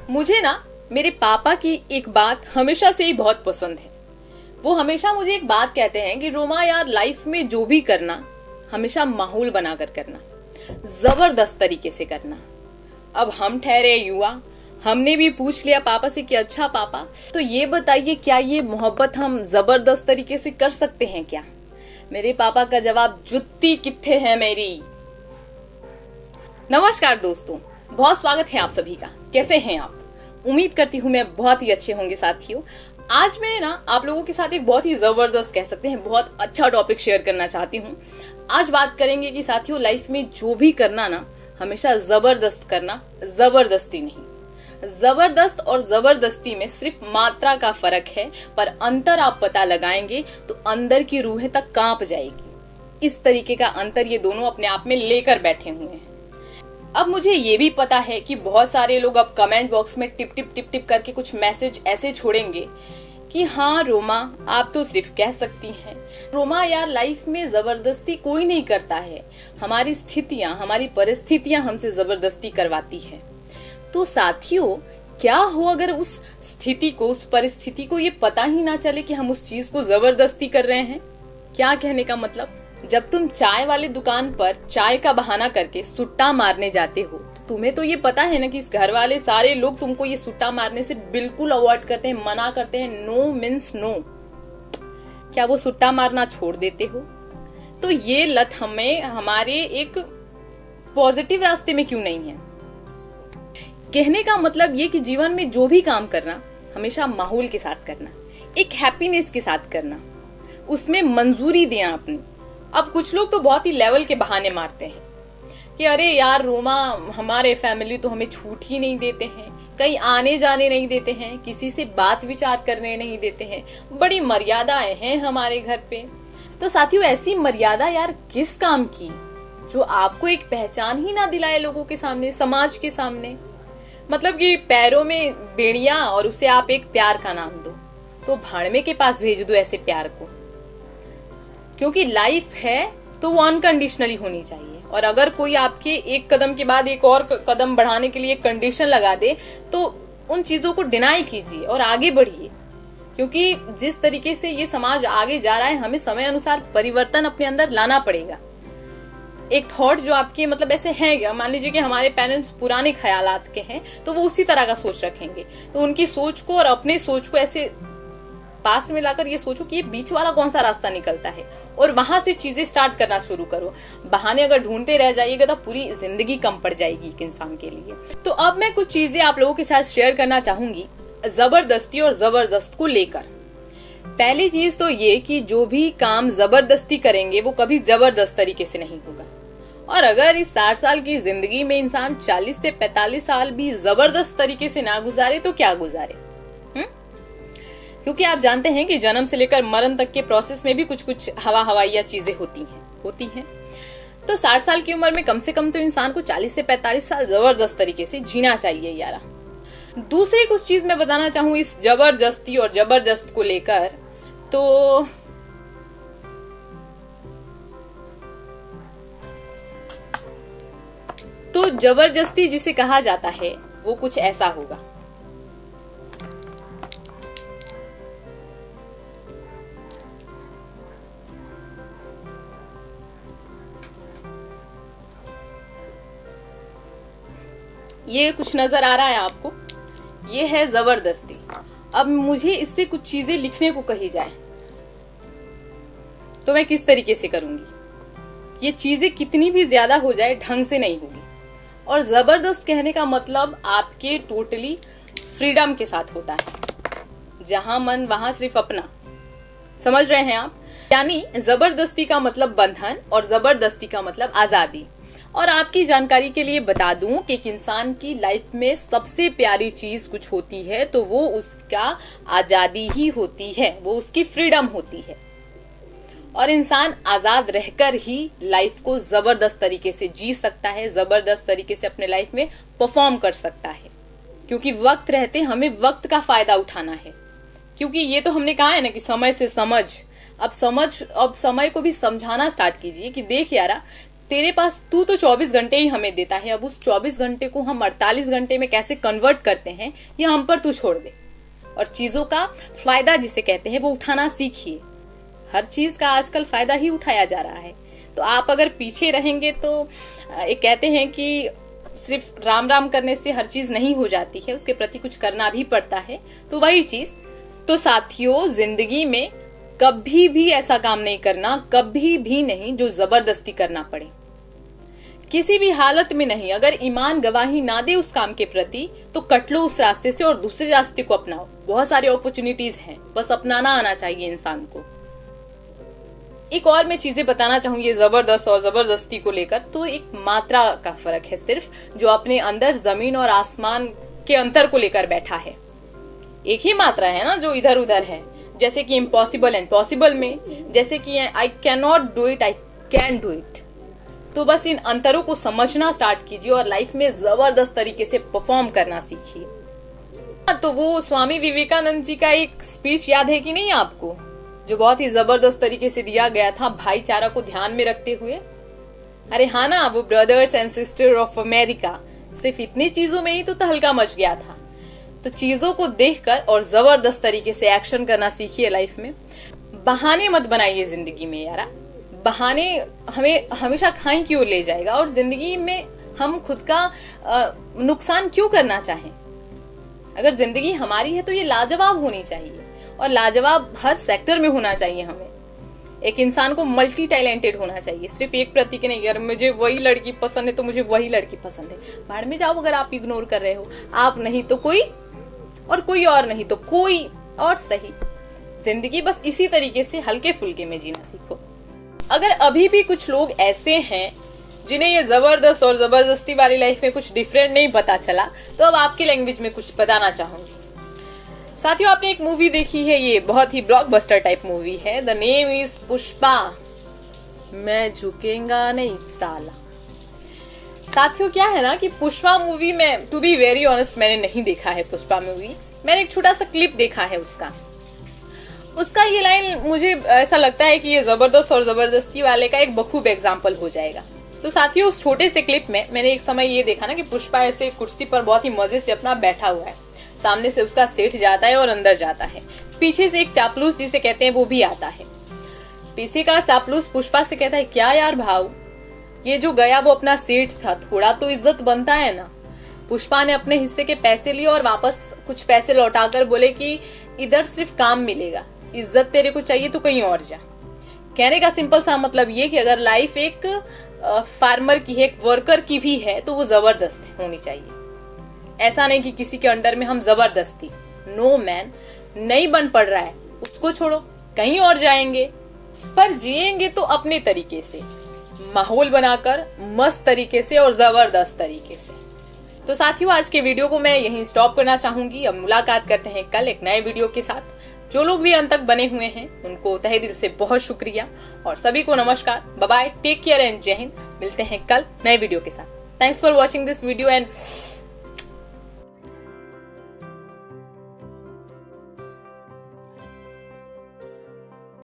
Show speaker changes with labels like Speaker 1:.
Speaker 1: मुझे ना मेरे पापा की एक बात हमेशा से ही बहुत पसंद है। वो हमेशा मुझे एक बात कहते हैं कि रोमा यार, लाइफ में जो भी करना हमेशा माहौल बनाकर करना, जबरदस्त तरीके से करना। अब हम ठहरे युवा, हमने भी पूछ लिया पापा से कि अच्छा पापा, तो ये बताइए क्या ये मोहब्बत हम जबरदस्त तरीके से कर सकते हैं क्या? मेरे पापा का जवाब, जुत्ती कित्थे है मेरी। नमस्कार दोस्तों, बहुत स्वागत है आप सभी का। कैसे हैं आप? उम्मीद करती हूँ मैं बहुत ही अच्छे होंगे साथियों। आज मैं ना आप लोगों के साथ एक बहुत ही जबरदस्त, कह सकते हैं बहुत अच्छा टॉपिक शेयर करना चाहती हूँ। आज बात करेंगे कि साथियों, लाइफ में जो भी करना ना हमेशा जबरदस्त करना, जबरदस्ती नहीं। जबरदस्त और जबरदस्ती में सिर्फ मात्रा का फर्क है, पर अंतर आप पता लगाएंगे तो अंदर की रूहें तक कांप जाएगी। इस तरीके का अंतर ये दोनों अपने आप में लेकर बैठे हुए हैं। अब मुझे ये भी पता है कि बहुत सारे लोग अब कमेंट बॉक्स में टिप टिप टिप टिप करके कुछ मैसेज ऐसे छोड़ेंगे कि हाँ रोमा, आप तो सिर्फ कह सकती हैं। रोमा यार, लाइफ में जबरदस्ती कोई नहीं करता है, हमारी स्थितियां, हमारी परिस्थितियां हमसे जबरदस्ती करवाती है। तो साथियों, क्या हो अगर उस स्थिति को, उस परिस्थिति को ये पता ही ना चले कि हम उस चीज को जबरदस्ती कर रहे हैं? क्या कहने का मतलब, जब तुम चाय वाले दुकान पर चाय का बहाना करके सुट्टा मारने जाते हो, तो तुम्हें तो ये पता है ना कि इस घर वाले सारे लोग तुमको ये सुट्टा मारने से बिल्कुल अवॉइड करते हैं, मना करते हैं। No means no. क्या वो सुट्टा मारना छोड़ देते हो? तो ये लत हमें हमारे एक पॉजिटिव रास्ते में क्यों नहीं है? कहने का मतलब ये कि जीवन में जो भी काम करना हमेशा माहौल के साथ करना, एक हैप्पीनेस के साथ करना, उसमें मंजूरी दें अपनी। अब कुछ लोग तो बहुत ही लेवल के बहाने मारते हैं कि अरे यार रोमा, हमारे फैमिली तो हमें छूट ही नहीं देते हैं, कहीं आने जाने नहीं देते हैं, किसी से बात विचार करने नहीं देते हैं, बड़ी मर्यादाएं हैं हमारे घर पे। तो साथियों, ऐसी मर्यादा यार किस काम की, जो आपको एक पहचान ही ना दिलाए लोगों के सामने, समाज के सामने। मतलब कि पैरों में बेड़ियां और उसे आप एक प्यार का नाम दो, तो भाड़मे के पास भेज दो ऐसे प्यार को। क्योंकि लाइफ है तो वो अनकंडीशनली होनी चाहिए, और अगर कोई आपके एक कदम के बाद एक और कदम बढ़ाने के लिए कंडीशन लगा दे, तो उन चीजों को डिनाई कीजिए और आगे बढ़िए। क्योंकि जिस तरीके से ये समाज आगे जा रहा है, हमें समय अनुसार परिवर्तन अपने अंदर लाना पड़ेगा। एक थॉट जो आपके मतलब ऐसे है, मान लीजिए कि हमारे पेरेंट्स पुराने ख्यालात के हैं, तो वो उसी तरह का सोच रखेंगे। तो उनकी सोच को और अपने सोच को ऐसे पास में लाकर ये सोचो कि ये बीच वाला कौन सा रास्ता निकलता है, और वहां से चीजें स्टार्ट करना शुरू करो। बहाने अगर ढूंढते रह जाइएगा तो पूरी जिंदगी कम पड़ जाएगी एक इंसान के लिए। तो अब मैं कुछ चीजें आप लोगों के साथ शेयर करना चाहूंगी जबरदस्ती और जबरदस्त को लेकर। पहली चीज तो ये कि जो भी काम जबरदस्ती करेंगे वो कभी जबरदस्त तरीके से नहीं होगा। और अगर इस 60 साल की जिंदगी में इंसान 40 से 45 साल भी जबरदस्त तरीके से ना गुजारे तो क्या गुजारे? क्योंकि आप जानते हैं कि जन्म से लेकर मरण तक के प्रोसेस में भी कुछ कुछ हवाइया चीजें होती हैं। तो 60 साल की उम्र में कम से कम तो इंसान को 40 से 45 साल जबरदस्त तरीके से जीना चाहिए यारा। दूसरी कुछ चीज मैं बताना चाहूँ इस जबरदस्ती और जबरदस्त को लेकर, तो जबरदस्ती जिसे कहा जाता है वो कुछ ऐसा होगा। ये कुछ नजर आ रहा है आपको? ये है जबरदस्ती। अब मुझे इससे कुछ चीजें लिखने को कही जाए तो मैं किस तरीके से करूंगी? ये चीजें कितनी भी ज्यादा हो जाए ढंग से नहीं होगी। और जबरदस्त कहने का मतलब आपके टोटली फ्रीडम के साथ होता है, जहां मन वहां सिर्फ अपना। समझ रहे हैं आप? यानी जबरदस्ती का मतलब बंधन और जबरदस्ती का मतलब आजादी। और आपकी जानकारी के लिए बता दूं कि एक इंसान की लाइफ में सबसे प्यारी चीज कुछ होती है तो वो उसका आजादी ही होती है, वो उसकी फ्रीडम होती है। और इंसान आजाद रहकर ही लाइफ को जबरदस्त तरीके से जी सकता है, जबरदस्त तरीके से अपने लाइफ में परफॉर्म कर सकता है। क्योंकि वक्त रहते हमें वक्त का फायदा उठाना है। क्योंकि ये तो हमने कहा है ना कि समय से समझ। अब समय को भी समझाना स्टार्ट कीजिए कि देख यारा, तेरे पास तू तो 24 घंटे ही हमें देता है, अब उस 24 घंटे को हम 48 घंटे में कैसे कन्वर्ट करते हैं ये हम पर तू छोड़ दे, और चीजों का फायदा जिसे कहते हैं वो उठाना सीखिए। हर चीज का आजकल फायदा ही उठाया जा रहा है। तो आप अगर पीछे रहेंगे तो एक कहते हैं कि सिर्फ राम राम करने से हर चीज नहीं हो जाती है, उसके प्रति कुछ करना भी पड़ता है। तो वही चीज, तो साथियों जिंदगी में कभी भी ऐसा काम नहीं करना, कभी भी नहीं जो जबरदस्ती करना पड़े, किसी भी हालत में नहीं। अगर ईमान गवाही ना दे उस काम के प्रति तो कट लो उस रास्ते से और दूसरे रास्ते को अपनाओ। बहुत सारी अपॉर्चुनिटीज हैं, बस अपनाना आना चाहिए इंसान को। एक और मैं चीजें बताना चाहूंगी ये जबरदस्त और जबरदस्ती को लेकर, तो एक मात्रा का फर्क है सिर्फ, जो अपने अंदर जमीन और आसमान के अंतर को लेकर बैठा है। एक ही मात्रा है ना जो इधर उधर है, जैसे कि इम्पॉसिबल एंड पॉसिबल में, जैसे कि I can not do it, I can do it. तो बस इन अंतरों को समझना स्टार्ट कीजिए और लाइफ में जबरदस्त तरीके से परफॉर्म करना सीखिए। तो वो स्वामी विवेकानंद जी का एक स्पीच याद है कि नहीं आपको, जो बहुत ही जबरदस्त तरीके से दिया गया था भाईचारा को ध्यान में रखते हुए। अरे हाँ ना, वो brothers and sister of America, सिर्फ इतनी चीजों में ही तो तहलका मच गया था। तो चीजों को देखकर और जबरदस्त तरीके से एक्शन करना सीखिए लाइफ में। बहाने मत बनाइए जिंदगी में यारा, बहाने हमें हमेशा खाई की ओर ले जाएगा, और जिंदगी में हम खुद का नुकसान क्यों करना चाहें। अगर जिंदगी हमारी है तो ये लाजवाब होनी चाहिए, और लाजवाब हर सेक्टर में होना चाहिए। हमें एक इंसान को मल्टी टैलेंटेड होना चाहिए, सिर्फ एक प्रति के नहीं, अगर मुझे वही लड़की पसंद है तो मुझे वही लड़की पसंद है। भाड़ में जाओ अगर आप इग्नोर कर रहे हो, आप नहीं तो कोई और, कोई और नहीं तो कोई और। सही जिंदगी बस इसी तरीके से हल्के फुल्के में जीना सीखो। अगर अभी भी कुछ लोग ऐसे हैं जिन्हें ये जबरदस्त और जबरदस्ती वाली लाइफ में कुछ डिफरेंट नहीं पता चला, तो अब आपकी लैंग्वेज में कुछ बताना चाहूंगी। साथियों आपने एक मूवी देखी है, ये बहुत ही ब्लॉकबस्टर टाइप मूवी है, द नेम इज पुष्पा, मैं झुकेगा नहीं साला। साथियों क्या है ना कि पुष्पा मूवी में, टू बी वेरी ऑनेस्ट, मैंने नहीं देखा है पुष्पा मूवी, मैंने एक छोटा सा क्लिप देखा है उसका ये लाइन मुझे ऐसा लगता है कि ये जबरदस्त और जबरदस्ती वाले का एक बखूब एग्जाम्पल हो जाएगा। तो साथियों उस छोटे से क्लिप में मैंने एक समय ये देखा ना कि पुष्पा ऐसे कुर्सी पर बहुत ही मजे से अपना बैठा हुआ है, सामने से उसका सेठ जाता है और अंदर जाता है, पीछे से एक चापलूस जिसे कहते हैं वो भी आता है। पीछे का चापलूस पुष्पा से कहता है, क्या यार भाव, ये जो गया वो अपना सेठ था, थोड़ा तो इज्जत बनता है ना। पुष्पा ने अपने हिस्से के पैसे लिए और वापस कुछ पैसे लौटाकर बोले कि इधर सिर्फ काम मिलेगा, इज्जत तेरे को चाहिए तो कहीं और जा। कहने का सिंपल सा मतलब ये कि अगर लाइफ एक फार्मर की है, एक वर्कर की भी है, तो वो जबरदस्त होनी चाहिए। ऐसा नहीं कि किसी के अंडर में हम जबरदस्ती, नो मैन, नहीं बन पड़ रहा है उसको छोड़ो, कहीं और जाएंगे, पर जिएंगे तो अपने तरीके से, माहौल बनाकर, मस्त तरीके से और जबरदस्त तरीके से। तो साथियों आज के वीडियो को मैं यहीं स्टॉप करना चाहूंगी। अब मुलाकात करते हैं कल एक नए वीडियो के साथ। जो लोग भी अंत तक बने हुए हैं उनको तहे दिल से बहुत शुक्रिया, और सभी को नमस्कार, bye bye, take care and जय हिंद। मिलते हैं कल नए वीडियो के साथ। Thanks for watching this video and